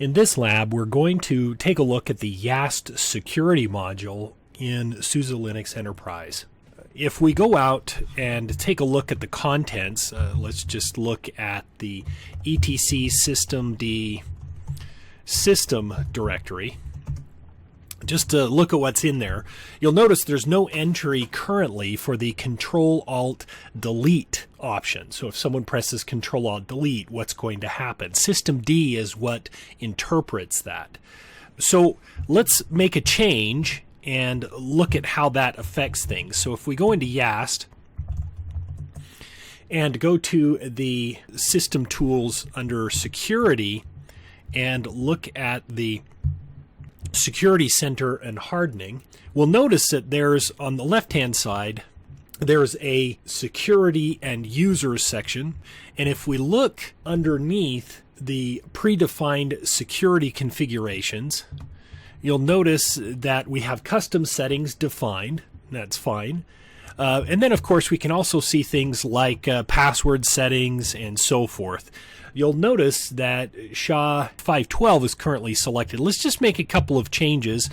In this lab, we're going to take a look at the YaST security module in SUSE Linux Enterprise. If we go out and take a look at the contents, let's just look at the etc systemd system directory. Just to look at what's in there, you'll notice there's no entry currently for the Control-Alt-Delete option. So if someone presses Control-Alt-Delete, what's going to happen? Systemd is what interprets that. So let's make a change and look at how that affects things. So if we go into YaST and go to the System Tools under Security and look at the Security Center and Hardening, we'll notice that there's, on the left-hand side, there's a Security and Users section. And if we look underneath the predefined security configurations, you'll notice that we have custom settings defined. That's fine. And then, of course, we can also see things like password settings and so forth. You'll notice that SHA-512 is currently selected. Let's just make a couple of changes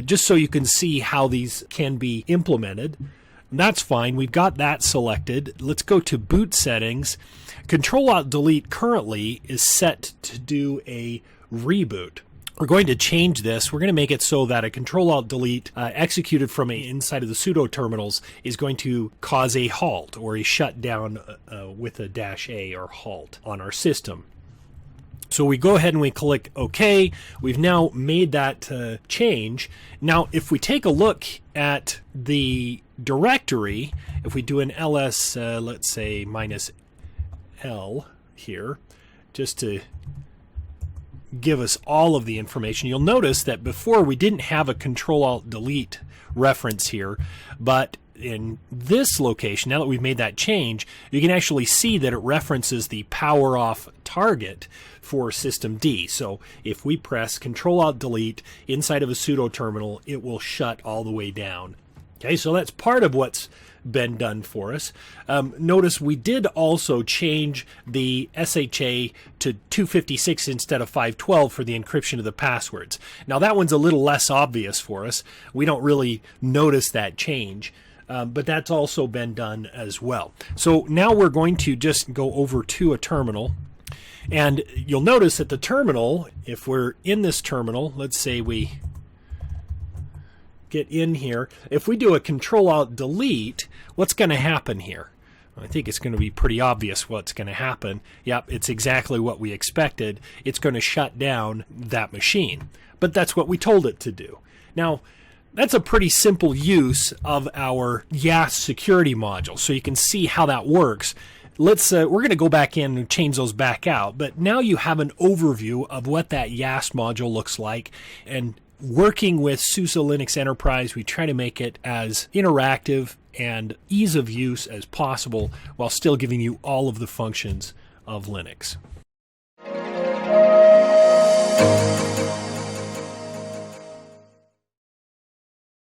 just so you can see how these can be implemented. That's fine. We've got that selected. Let's go to boot settings. Control-Alt-Delete currently is set to do a reboot. We're going to change this. We're going to make it so that a Control-Alt-Delete executed from inside of the sudo terminals is going to cause a halt or a shutdown with a -A or halt on our system. So we go ahead and we click OK. We've now made that change. Now, if we take a look at the directory, if we do an ls, let's say -L here, just to give us all of the information, you'll notice that before we didn't have a Control-Alt-Delete reference here, but in this location, now that we've made that change, you can actually see that it references the power off target for systemd. So if we press Control-Alt-Delete inside of a sudo terminal, it will shut all the way down. Okay, so that's part of what's been done for us. Notice we did also change the SHA to 256 instead of 512 for the encryption of the passwords. Now that one's a little less obvious for us. We don't really notice that change, but that's also been done as well. So now we're going to just go over to a terminal, and you'll notice that the terminal, if we're in this terminal, let's say we get in here, if we do a Control-Alt-Delete, what's going to happen here? I think it's going to be pretty obvious what's going to happen. Yep, it's exactly what we expected. It's going to shut down that machine. But that's what we told it to do. Now, that's a pretty simple use of our YaST security module, so you can see how that works. Let's we're going to go back in and change those back out, but now you have an overview of what that YaST module looks like. And working with SUSE Linux Enterprise, we try to make it as interactive and ease of use as possible while still giving you all of the functions of Linux.